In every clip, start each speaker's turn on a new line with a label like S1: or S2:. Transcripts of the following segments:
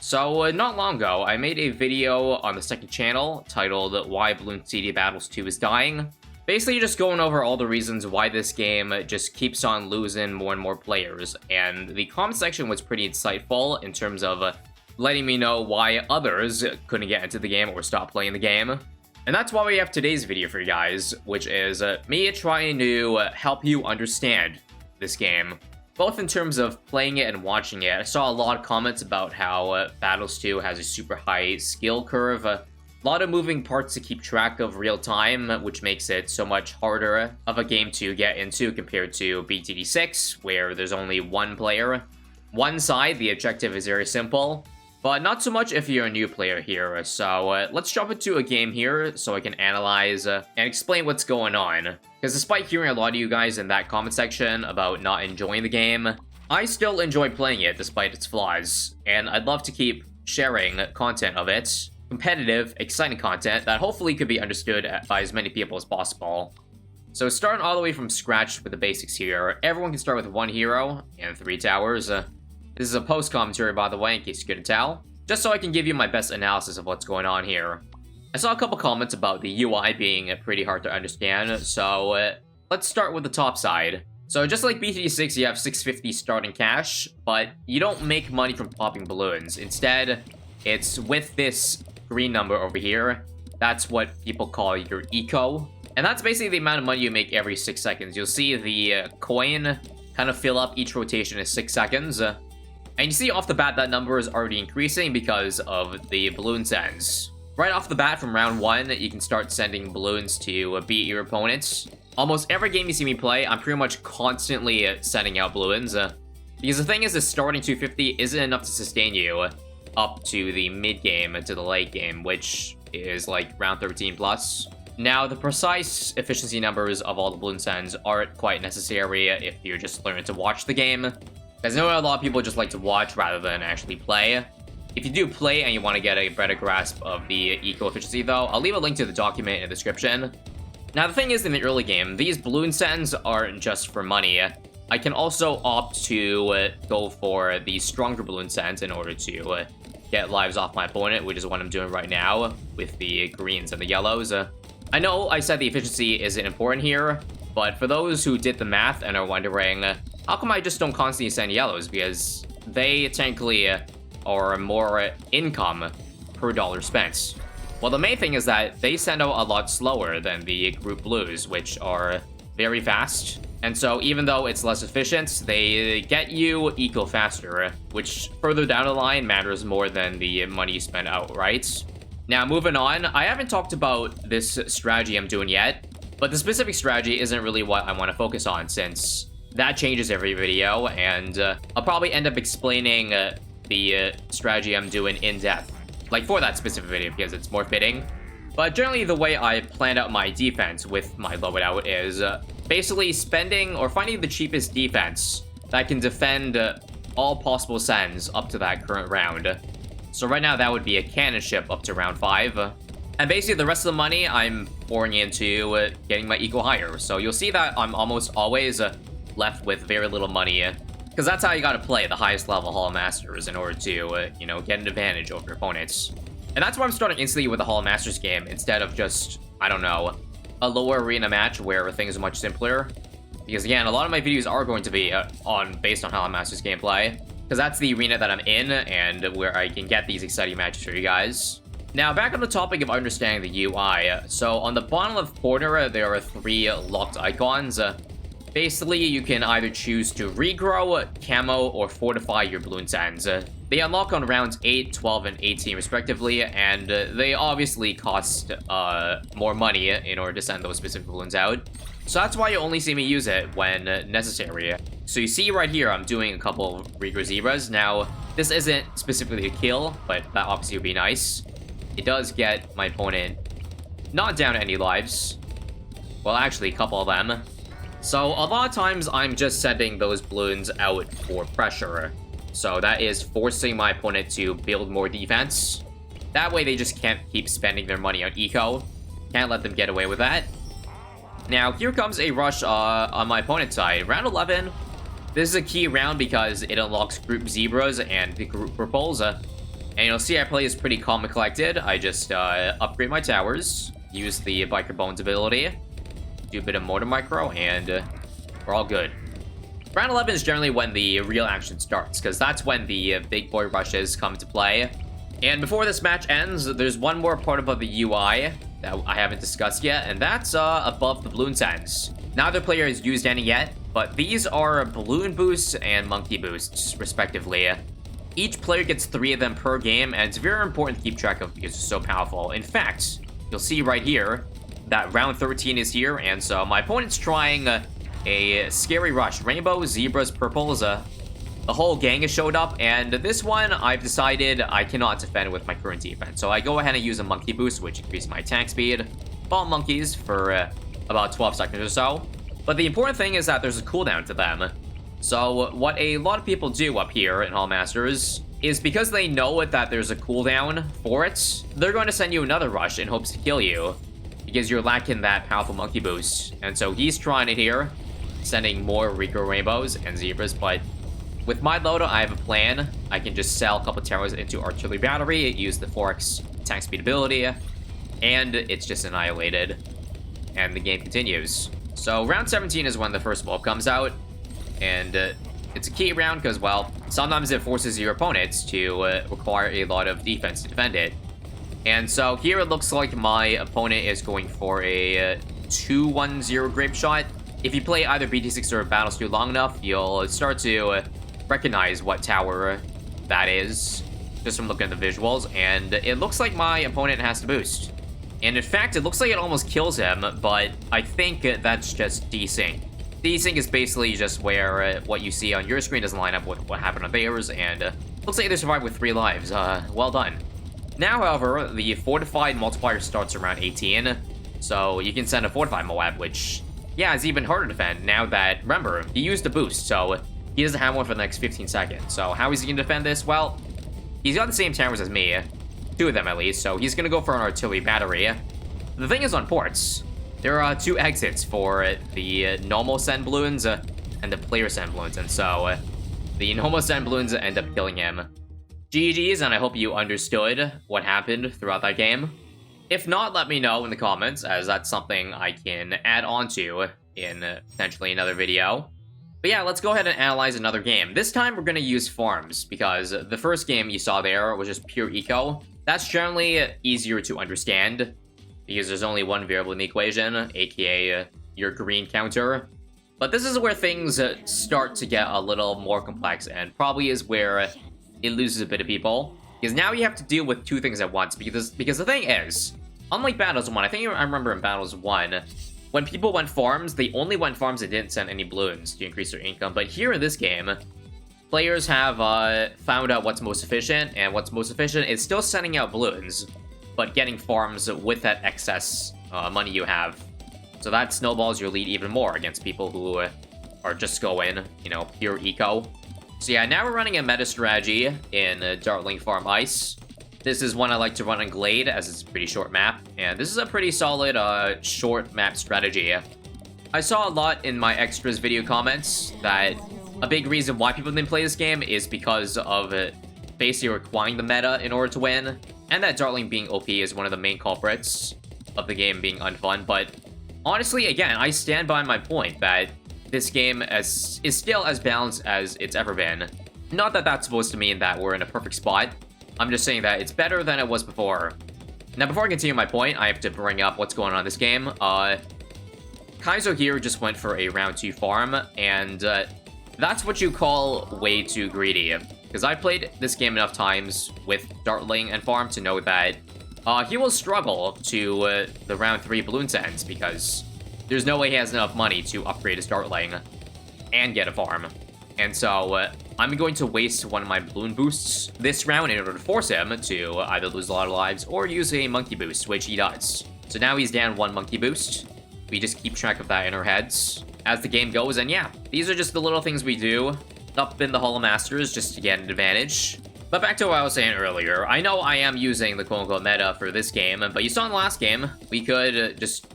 S1: So, not long ago, I made a video on the second channel titled Why Bloons TD Battles 2 is Dying. Basically just going over all the reasons why this game just keeps on losing more and more players, and the comment section was pretty insightful in terms of letting me know why others couldn't get into the game or stop playing the game. And that's why we have today's video for you guys, which is me trying to help you understand this game. Both in terms of playing it and watching it. I saw a lot of comments about how Battles 2 has a super high skill curve, a lot of moving parts to keep track of real time, which makes it so much harder of a game to get into compared to BTD 6, where there's only one player. One side, the objective is very simple, but not so much if you're a new player here. So let's jump into a game here so I can analyze and explain what's going on. Because despite hearing a lot of you guys in that comment section about not enjoying the game, I still enjoy playing it despite its flaws, and I'd love to keep sharing content of it. Competitive, exciting content that hopefully could be understood by as many people as possible. So starting all the way from scratch with the basics here, everyone can start with one hero and 3 towers. This is a post-commentary, by the way, in case you couldn't tell, just so I can give you my best analysis of what's going on here. I saw a couple comments about the UI being pretty hard to understand, so let's start with the top side. So just like BTD 6, you have 650 starting cash, but you don't make money from popping balloons. Instead, it's with this green number over here. That's what people call your eco. And that's basically the amount of money you make every 6 seconds. You'll see the coin kind of fill up each rotation in 6 seconds. And you see off the bat that number is already increasing because of the balloon sends. Right off the bat from round 1, you can start sending balloons to beat your opponents. Almost every game you see me play, I'm pretty much constantly sending out balloons. Because the thing is that starting 250 isn't enough to sustain you up to the mid-game and to the late game, which is like round 13 plus. Now, the precise efficiency numbers of all the balloon sends aren't quite necessary if you're just learning to watch the game. Because I know a lot of people just like to watch rather than actually play. If you do play and you want to get a better grasp of the eco efficiency though, I'll leave a link to the document in the description. Now the thing is, in the early game, these balloon sends aren't just for money. I can also opt to go for the stronger balloon sends in order to get lives off my opponent, which is what I'm doing right now with the greens and the yellows. I know I said the efficiency isn't important here, but for those who did the math and are wondering, how come I just don't constantly send yellows? Because they technically or more income per dollar spent. Well, the main thing is that they send out a lot slower than the group blues, which are very fast. And so even though it's less efficient, they get you eco faster, which further down the line matters more than the money you spend outright. Now, moving on, I haven't talked about this strategy I'm doing yet, but the specific strategy isn't really what I want to focus on, since that changes every video, and I'll probably end up explaining the strategy I'm doing in depth, like for that specific video, because it's more fitting. But generally the way I planned out my defense with my loadout is basically spending or finding the cheapest defense that can defend all possible sends up to that current round. So right now that would be a cannon ship up to round 5. And basically the rest of the money I'm pouring into getting my eco higher. So you'll see that I'm almost always left with very little money. Because that's how you gotta play the highest level Hall of Masters in order to, you know, get an advantage over your opponents. And that's why I'm starting instantly with the Hall of Masters game instead of just, I don't know, a lower arena match where things are much simpler. Because again, a lot of my videos are going to be based on Hall of Masters gameplay. Because that's the arena that I'm in and where I can get these exciting matches for you guys. Now, back on the topic of understanding the UI. So on the bottom left corner, there are 3 locked icons. Basically, you can either choose to regrow, camo, or fortify your balloon sends. They unlock on rounds 8, 12, and 18 respectively, and they obviously cost more money in order to send those specific balloons out. So that's why you only see me use it when necessary. So you see right here, I'm doing a couple of regrow zebras. Now, this isn't specifically a kill, but that obviously would be nice. It does get my opponent not down any lives. Well, actually, a couple of them. So a lot of times I'm just sending those balloons out for pressure. So that is forcing my opponent to build more defense. That way they just can't keep spending their money on eco. Can't let them get away with that. Now here comes a rush on my opponent's side. Round 11. This is a key round because it unlocks group zebras and the group purples. And you'll see I play is pretty calm and collected. I just upgrade my towers, use the Biker Bones ability, do a bit of Mortar Micro, and we're all good. Round 11 is generally when the real action starts, because that's when the big boy rushes come to play. And before this match ends, there's one more part about the UI that I haven't discussed yet, and that's above the Bloons ends. Neither player has used any yet, but these are balloon boosts and monkey boosts, respectively. Each player gets 3 of them per game, and it's very important to keep track of because it's so powerful. In fact, you'll see right here that round 13 is here, and so my opponent's trying a scary rush. Rainbow, zebras, purples, the whole gang has showed up, and this one I've decided I cannot defend with my current defense. So I go ahead and use a monkey boost, which increases my attack speed. Fall monkeys for about 12 seconds or so. But the important thing is that there's a cooldown to them. So what a lot of people do up here in Hall Masters is because they know that there's a cooldown for it, they're going to send you another rush in hopes to kill you because you're lacking that powerful monkey boost. And so he's trying it here, sending more Rico rainbows and zebras, but with my Loda, I have a plan. I can just sell a couple towers into artillery battery, use the 4x attack speed ability, and it's just annihilated. And the game continues. So round 17 is when the first wolf comes out, and it's a key round because, well, sometimes it forces your opponents to require a lot of defense to defend it. And so here it looks like my opponent is going for a 2-1-0 grape shot. If you play either BT6 or Battles long enough, you'll start to recognize what tower that is just from looking at the visuals, and it looks like my opponent has to boost. And in fact, it looks like it almost kills him, but I think that's just desync. Desync is basically just where what you see on your screen doesn't line up with what happened on theirs, and looks like they survived with 3 lives. Well done. Now, however, the fortified multiplier starts around 18, so you can send a fortified Moab, which, yeah, is even harder to defend now that, remember, he used a boost, so he doesn't have one for the next 15 seconds. So how is he going to defend this? Well, he's got the same towers as me, 2 of them at least, so he's going to go for an artillery battery. The thing is on ports, there are 2 exits for the normal send balloons and the player send balloons, and so the normal send balloons end up killing him. GG's, and I hope you understood what happened throughout that game. If not, let me know in the comments, as that's something I can add on to in potentially another video. But yeah, let's go ahead and analyze another game. This time we're going to use farms, because the first game you saw there was just pure eco. That's generally easier to understand, because there's only one variable in the equation, aka your green counter. But this is where things start to get a little more complex, and probably is where it loses a bit of people. Because now you have to deal with 2 things at once, because the thing is, unlike Battles 1, I think I remember in Battles 1, when people went farms, they only went farms and didn't send any balloons to increase their income. But here in this game, players have found out what's most efficient, and what's most efficient is still sending out balloons, but getting farms with that excess money you have. So that snowballs your lead even more against people who are just going, you know, pure eco. So yeah, now we're running a meta strategy in Dartling Farm Ice. This is one I like to run in Glade, as it's a pretty short map, and this is a pretty solid short map strategy. I saw a lot in my extras video comments that a big reason why people didn't play this game is because of basically requiring the meta in order to win, and that Dartling being OP is one of the main culprits of the game being unfun. But honestly, again, I stand by my point that this game is still as balanced as it's ever been. Not that that's supposed to mean that we're in a perfect spot. I'm just saying that it's better than it was before. Now, before I continue my point, I have to bring up what's going on in this game. Kaizo here just went for a round 2 farm, and that's what you call way too greedy. Because I played this game enough times with Dartling and farm to know that he will struggle to the round 3 balloon sends, because there's no way he has enough money to upgrade his Dartling and get a farm. And so I'm going to waste one of my balloon boosts this round in order to force him to either lose a lot of lives or use a monkey boost, which he does. So now he's down 1 monkey boost. We just keep track of that in our heads as the game goes, and yeah, these are just the little things we do up in the Hall of Masters just to get an advantage. But back to what I was saying earlier, I know I am using the quote-unquote meta for this game, but you saw in the last game, we could just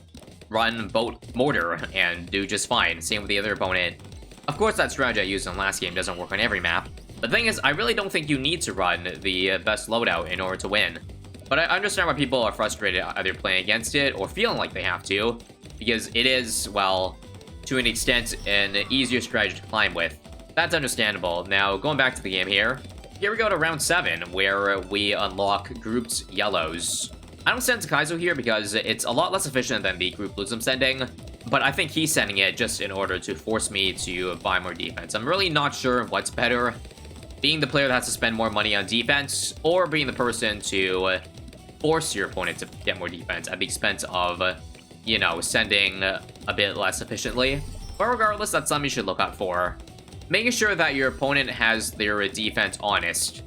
S1: run boat mortar and do just fine. Same with the other opponent. Of course, that strategy I used in the last game doesn't work on every map, The thing is, I really don't think you need to run the best loadout in order to win. But I understand why people are frustrated either playing against it or feeling like they have to, because it is, well, to an extent, an easier strategy to climb with. That's understandable. Now, going back to the game here we go to round 7, where we unlock grouped yellows. I don't send Kaizo here because it's a lot less efficient than the group blues I'm sending, but I think he's sending it just in order to force me to buy more defense. I'm really not sure what's better, being the player that has to spend more money on defense, or being the person to force your opponent to get more defense at the expense of, you know, sending a bit less efficiently. But regardless, that's something you should look out for. Making sure that your opponent has their defense honest.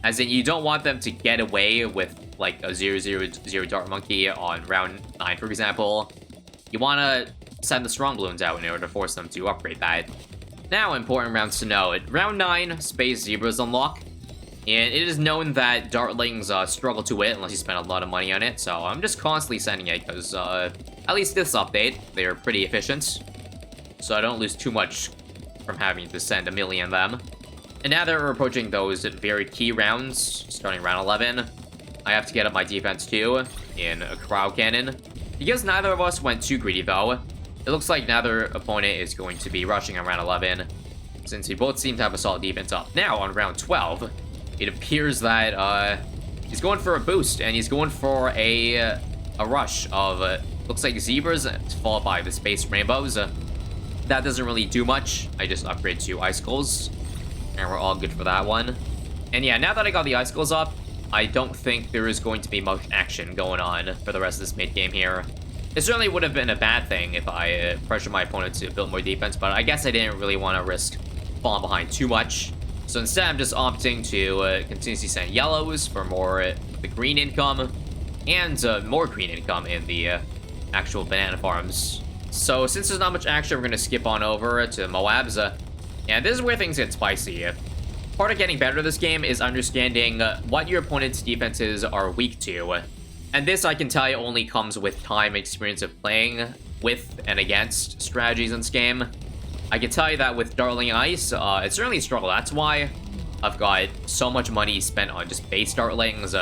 S1: As in, you don't want them to get away with, like, a 0-0-0 Dart Monkey on round 9, for example. You want to send the strong balloons out in order to force them to upgrade that. Now, important rounds to know. At round 9, Space Zebras unlock. And it is known that Dartlings struggle to hit unless you spend a lot of money on it. So I'm just constantly sending it because, at least this update, they're pretty efficient. So I don't lose too much from having to send a million of them. And now that we're approaching those very key rounds, starting round 11, I have to get up my defense too, in a crowd cannon. Because neither of us went too greedy though, it looks like neither opponent is going to be rushing on round 11, since we both seem to have a solid defense up. Now, on round 12, it appears that he's going for a boost, and he's going for a rush of, looks like zebras, followed by the space rainbows. That doesn't really do much. I just upgrade to icicles, and we're all good for that one. And yeah, now that I got the icicles up, I don't think there is going to be much action going on for the rest of this mid-game here. It certainly would have been a bad thing if I pressured my opponent to build more defense, but I guess I didn't really want to risk falling behind too much. So instead, I'm just opting to continuously send yellows for more the green income, and more green income in the actual banana farms. So since there's not much action, we're going to skip on over to Moabs. And this is where things get spicy. Part of getting better at this game is understanding what your opponent's defenses are weak to. And this, I can tell you, only comes with time and experience of playing with and against strategies in this game. I can tell you that with Dartling Ice, it's certainly a struggle. That's why I've got so much money spent on just base Dartlings.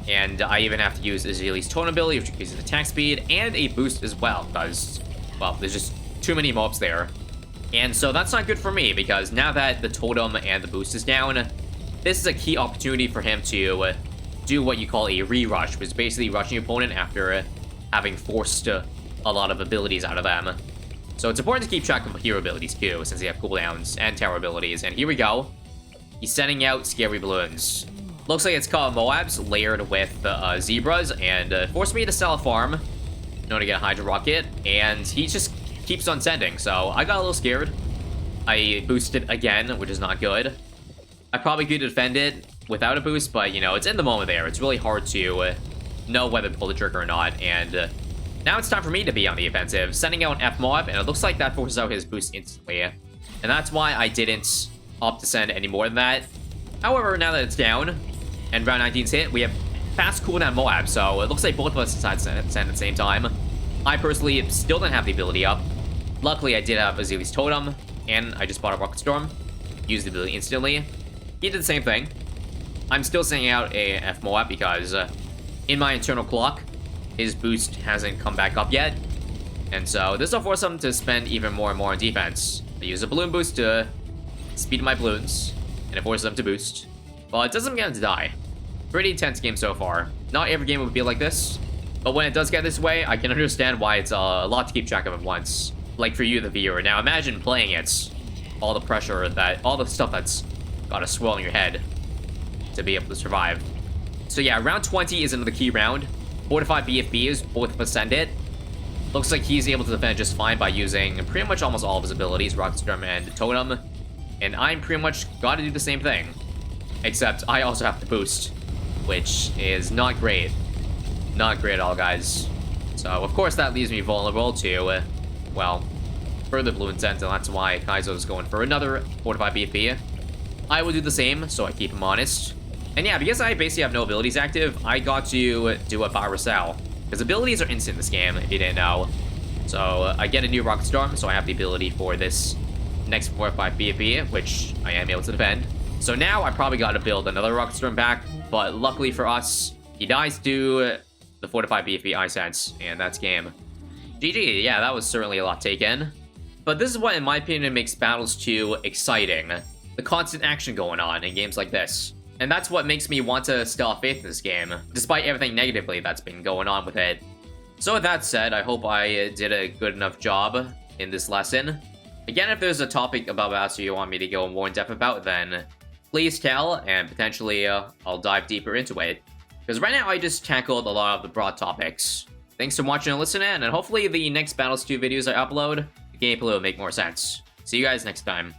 S1: And I even have to use Azalea's Totem ability, which increases attack speed, and a boost as well, because, well, there's just too many mobs there. And so that's not good for me, because now that the totem and the boost is down, this is a key opportunity for him to do what you call a re-rush, which is basically rushing your opponent after having forced a lot of abilities out of them. So it's important to keep track of hero abilities too, since they have cooldowns and tower abilities. And here we go. He's sending out scary balloons. Looks like it's called Moabs, layered with zebras, and forced me to sell a farm in order to get a Hydra Rocket, and he just keeps on sending, so I got a little scared. I boosted again, which is not good. I probably could defend it without a boost, but, you know, it's in the moment there. It's really hard to know whether to pull the trigger or not, and now it's time for me to be on the offensive, sending out an F-Mob, and it looks like that forces out his boost instantly, and that's why I didn't opt to send any more than that. However, now that it's down, and round 19's hit, we have fast cooldown Moab, so it looks like both of us decided to send at the same time. I personally still didn't have the ability up. Luckily, I did have Azalea's Totem, and I just bought a Rocket Storm, used the ability instantly. He did the same thing. I'm still sending out a F-Moab because in my internal clock, his boost hasn't come back up yet. And so this will force him to spend even more and more on defense. I use a balloon boost to speed my balloons, and it forces them to boost. Well, it doesn't get him to die. Pretty intense game so far. Not every game would be like this, but when it does get this way, I can understand why it's a lot to keep track of at once. Like for you, the viewer. Now imagine playing it. All the pressure all the stuff that's gotta swell in your head to be able to survive. So yeah, round 20 is another key round. 45 BFBs, both of us send it. Looks like he's able to defend just fine by using pretty much almost all of his abilities, Rocket Storm and Totem. And I'm pretty much gotta do the same thing. Except I also have to boost, which is not great. Not great at all, guys. So, of course, that leaves me vulnerable to, well, further Bloons TD, and that's why Kaizo's going for another 45 BFB. I will do the same, so I keep him honest. And yeah, because I basically have no abilities active, I got to do a Barasal. Because abilities are instant in this game, if you didn't know. So, I get a new Rocket Storm, so I have the ability for this next 45 BFB, which I am able to defend. So now I probably got to build another rocket storm back, but luckily for us, he dies to the fortified BFB ISABs, and that's game. GG, yeah, that was certainly a lot taken. But this is what, in my opinion, makes Battles 2 exciting. The constant action going on in games like this. And that's what makes me want to still have faith in this game, despite everything negatively that's been going on with it. So with that said, I hope I did a good enough job in this lesson. Again, if there's a topic about Battles 2 you want me to go more in depth about, then please tell, and potentially I'll dive deeper into it. Because right now I just tackled a lot of the broad topics. Thanks for watching and listening, and hopefully the next Battles 2 videos I upload, the gameplay will make more sense. See you guys next time.